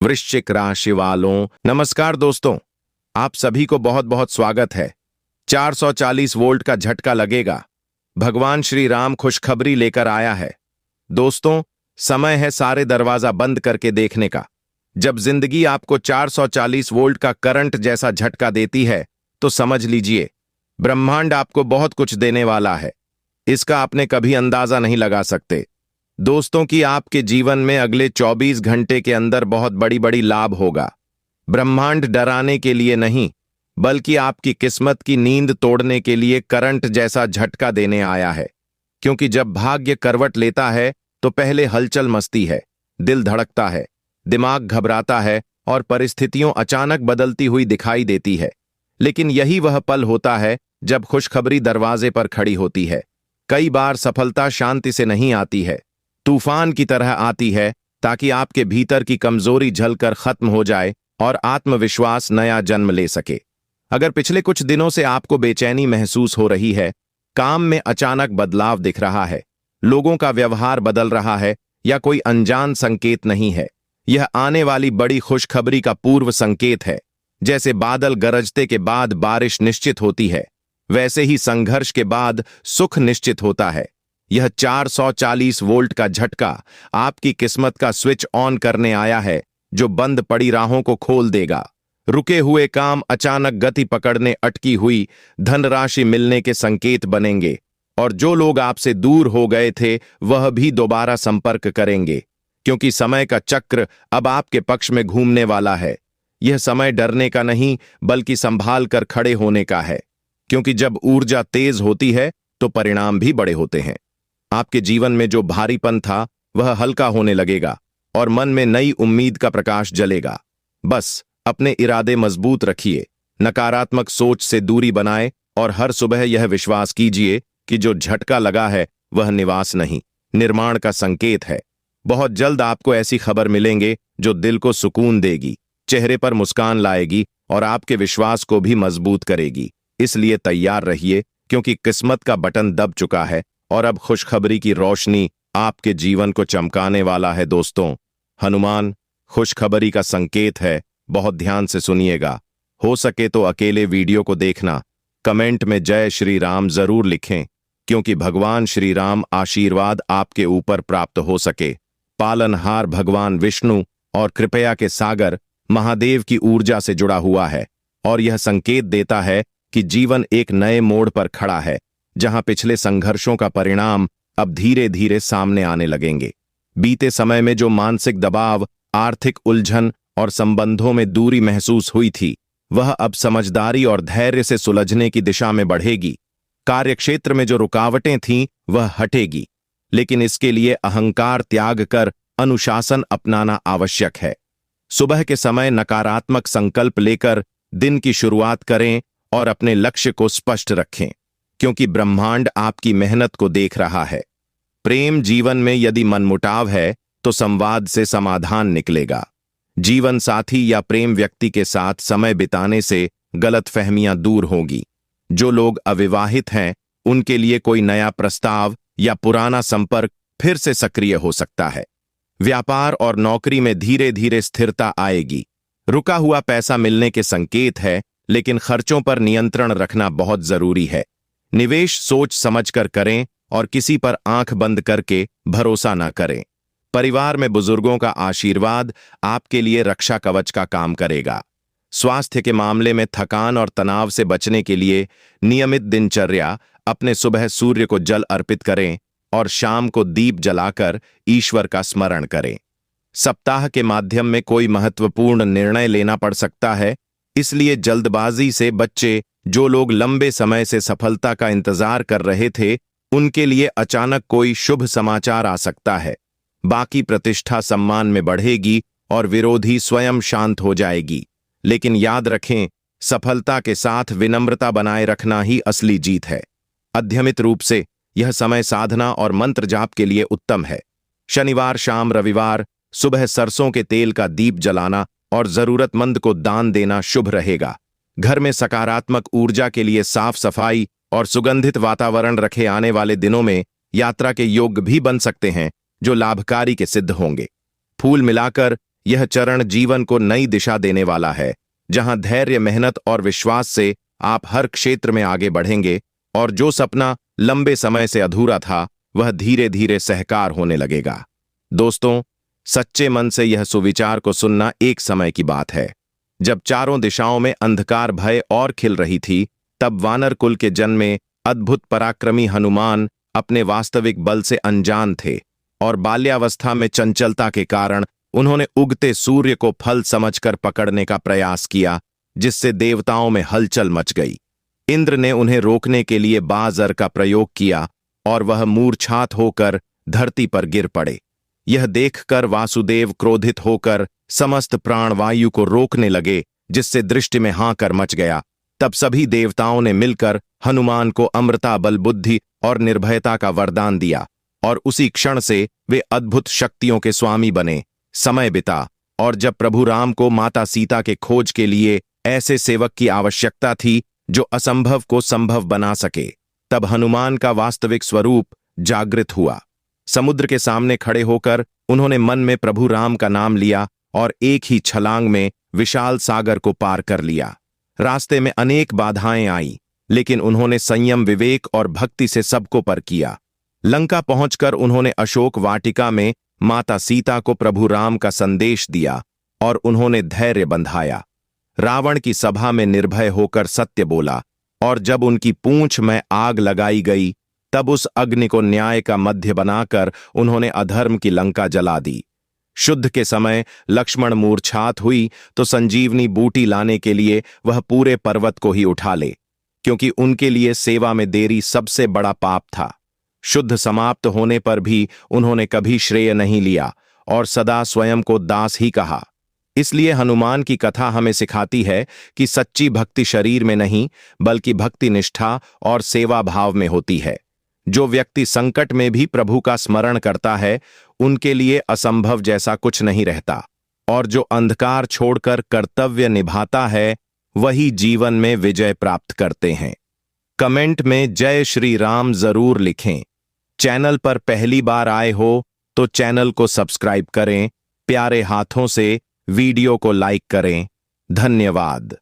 वृश्चिक राशि वालों, नमस्कार दोस्तों। आप सभी को बहुत बहुत स्वागत है। 440 वोल्ट का झटका लगेगा। भगवान श्री राम खुशखबरी लेकर आया है। दोस्तों, समय है सारे दरवाजा बंद करके देखने का। जब जिंदगी आपको 440 वोल्ट का करंट जैसा झटका देती है तो समझ लीजिए ब्रह्मांड आपको बहुत कुछ देने वाला है। इसका आपने कभी अंदाजा नहीं लगा सकते। दोस्तों कि आपके जीवन में अगले 24 घंटे के अंदर बहुत बड़ी बड़ी लाभ होगा। ब्रह्मांड डराने के लिए नहीं, बल्कि आपकी किस्मत की नींद तोड़ने के लिए करंट जैसा झटका देने आया है। क्योंकि जब भाग्य करवट लेता है तो पहले हलचल मचती है, दिल धड़कता है, दिमाग घबराता है और परिस्थितियों अचानक बदलती हुई दिखाई देती है। लेकिन यही वह पल होता है जब खुशखबरी दरवाजे पर खड़ी होती है। कई बार सफलता शांति से नहीं आती है, तूफान की तरह आती है, ताकि आपके भीतर की कमजोरी झलकर खत्म हो जाए और आत्मविश्वास नया जन्म ले सके। अगर पिछले कुछ दिनों से आपको बेचैनी महसूस हो रही है, काम में अचानक बदलाव दिख रहा है, लोगों का व्यवहार बदल रहा है या कोई अनजान संकेत नहीं है, यह आने वाली बड़ी खुशखबरी का पूर्व संकेत है। जैसे बादल गरजते के बाद बारिश निश्चित होती है, वैसे ही संघर्ष के बाद सुख निश्चित होता है। यह 440 वोल्ट का झटका आपकी किस्मत का स्विच ऑन करने आया है, जो बंद पड़ी राहों को खोल देगा। रुके हुए काम अचानक गति पकड़ने, अटकी हुई धनराशि मिलने के संकेत बनेंगे और जो लोग आपसे दूर हो गए थे वह भी दोबारा संपर्क करेंगे। क्योंकि समय का चक्र अब आपके पक्ष में घूमने वाला है। यह समय डरने का नहीं, बल्कि संभाल कर खड़े होने का है। क्योंकि जब ऊर्जा तेज होती है तो परिणाम भी बड़े होते हैं। आपके जीवन में जो भारीपन था वह हल्का होने लगेगा और मन में नई उम्मीद का प्रकाश जलेगा। बस अपने इरादे मजबूत रखिए, नकारात्मक सोच से दूरी बनाए और हर सुबह यह विश्वास कीजिए कि जो झटका लगा है वह निवास नहीं, निर्माण का संकेत है। बहुत जल्द आपको ऐसी खबर मिलेंगे जो दिल को सुकून देगी, चेहरे पर मुस्कान लाएगी और आपके विश्वास को भी मजबूत करेगी। इसलिए तैयार रहिए, क्योंकि किस्मत का बटन दब चुका है और अब खुशखबरी की रोशनी आपके जीवन को चमकाने वाला है। दोस्तों, हनुमान खुशखबरी का संकेत है। बहुत ध्यान से सुनिएगा। हो सके तो अकेले वीडियो को देखना। कमेंट में जय श्री राम जरूर लिखें, क्योंकि भगवान श्री राम आशीर्वाद आपके ऊपर प्राप्त हो सके। पालनहार भगवान विष्णु और कृपया के सागर महादेव की ऊर्जा से जुड़ा हुआ है और यह संकेत देता है कि जीवन एक नए मोड़ पर खड़ा है, जहां पिछले संघर्षों का परिणाम अब धीरे धीरे सामने आने लगेंगे। बीते समय में जो मानसिक दबाव, आर्थिक उलझन और संबंधों में दूरी महसूस हुई थी, वह अब समझदारी और धैर्य से सुलझने की दिशा में बढ़ेगी। कार्यक्षेत्र में जो रुकावटें थीं वह हटेगी, लेकिन इसके लिए अहंकार त्याग कर अनुशासन अपनाना आवश्यक है। सुबह के समय नकारात्मक संकल्प लेकर दिन की शुरुआत करें और अपने लक्ष्य को स्पष्ट रखें, क्योंकि ब्रह्मांड आपकी मेहनत को देख रहा है। प्रेम जीवन में यदि मनमुटाव है तो संवाद से समाधान निकलेगा। जीवन साथी या प्रेम व्यक्ति के साथ समय बिताने से गलतफहमियां दूर होंगी। जो लोग अविवाहित हैं उनके लिए कोई नया प्रस्ताव या पुराना संपर्क फिर से सक्रिय हो सकता है। व्यापार और नौकरी में धीरे धीरे स्थिरता आएगी। रुका हुआ पैसा मिलने के संकेत है, लेकिन खर्चों पर नियंत्रण रखना बहुत जरूरी है। निवेश सोच समझकर करें और किसी पर आंख बंद करके भरोसा न करें। परिवार में बुजुर्गों का आशीर्वाद आपके लिए रक्षा कवच का काम करेगा। स्वास्थ्य के मामले में थकान और तनाव से बचने के लिए नियमित दिनचर्या अपने सुबह सूर्य को जल अर्पित करें और शाम को दीप जलाकर ईश्वर का स्मरण करें। सप्ताह के माध्यम में कोई महत्वपूर्ण निर्णय लेना पड़ सकता है, इसलिए जल्दबाजी से बच्चे। जो लोग लंबे समय से सफलता का इंतजार कर रहे थे, उनके लिए अचानक कोई शुभ समाचार आ सकता है। बाकी प्रतिष्ठा सम्मान में बढ़ेगी और विरोधी स्वयं शांत हो जाएगी। लेकिन याद रखें, सफलता के साथ विनम्रता बनाए रखना ही असली जीत है। अध्यमित रूप से यह समय साधना और मंत्र जाप के लिए उत्तम है। शनिवार शाम, रविवार सुबह सरसों के तेल का दीप जलाना और जरूरतमंद को दान देना शुभ रहेगा। घर में सकारात्मक ऊर्जा के लिए साफ सफाई और सुगंधित वातावरण रखे आने वाले दिनों में यात्रा के योग भी बन सकते हैं, जो लाभकारी के सिद्ध होंगे। फूल मिलाकर यह चरण जीवन को नई दिशा देने वाला है, जहां धैर्य, मेहनत और विश्वास से आप हर क्षेत्र में आगे बढ़ेंगे और जो सपना लंबे समय से अधूरा था वह धीरे धीरे साकार होने लगेगा। दोस्तों, सच्चे मन से यह सुविचार को सुनना एक समय की बात है, जब चारों दिशाओं में अंधकार, भय और खिल रही थी। तब वानर कुल के जन्मे अद्भुत पराक्रमी हनुमान अपने वास्तविक बल से अनजान थे और बाल्यावस्था में चंचलता के कारण उन्होंने उगते सूर्य को फल समझकर पकड़ने का प्रयास किया, जिससे देवताओं में हलचल मच गई। इंद्र ने उन्हें रोकने के लिए बाजर का प्रयोग किया और वह मूर्छात होकर धरती पर गिर पड़े। यह देखकर वासुदेव क्रोधित होकर समस्त प्राणवायु को रोकने लगे, जिससे दृष्टि में हाहाकार मच गया। तब सभी देवताओं ने मिलकर हनुमान को अमृता, बल, बुद्धि और निर्भयता का वरदान दिया और उसी क्षण से वे अद्भुत शक्तियों के स्वामी बने। समय बिता और जब प्रभु राम को माता सीता के खोज के लिए ऐसे सेवक की आवश्यकता थी जो असंभव को संभव बना सके, तब हनुमान का वास्तविक स्वरूप जागृत हुआ। समुद्र के सामने खड़े होकर उन्होंने मन में प्रभु राम का नाम लिया और एक ही छलांग में विशाल सागर को पार कर लिया। रास्ते में अनेक बाधाएं आईं, लेकिन उन्होंने संयम, विवेक और भक्ति से सबको पार किया। लंका पहुंचकर उन्होंने अशोक वाटिका में माता सीता को प्रभु राम का संदेश दिया और उन्होंने धैर्य बंधाया। रावण की सभा में निर्भय होकर सत्य बोला और जब उनकी पूंछ में आग लगाई गई, तब उस अग्नि को न्याय का मध्य बनाकर उन्होंने अधर्म की लंका जला दी। शुद्ध के समय लक्ष्मण मूर्छात हुई तो संजीवनी बूटी लाने के लिए वह पूरे पर्वत को ही उठा ले, क्योंकि उनके लिए सेवा में देरी सबसे बड़ा पाप था। शुद्ध समाप्त होने पर भी उन्होंने कभी श्रेय नहीं लिया और सदा स्वयं को दास ही कहा। इसलिए हनुमान की कथा हमें सिखाती है कि सच्ची भक्ति शरीर में नहीं, बल्कि भक्ति निष्ठा और सेवा भाव में होती है। जो व्यक्ति संकट में भी प्रभु का स्मरण करता है, उनके लिए असंभव जैसा कुछ नहीं रहता, और जो अंधकार छोड़कर कर्तव्य निभाता है, वही जीवन में विजय प्राप्त करते हैं। कमेंट में जय श्री राम जरूर लिखें। चैनल पर पहली बार आए हो तो चैनल को सब्सक्राइब करें। प्यारे हाथों से वीडियो को लाइक करें। धन्यवाद।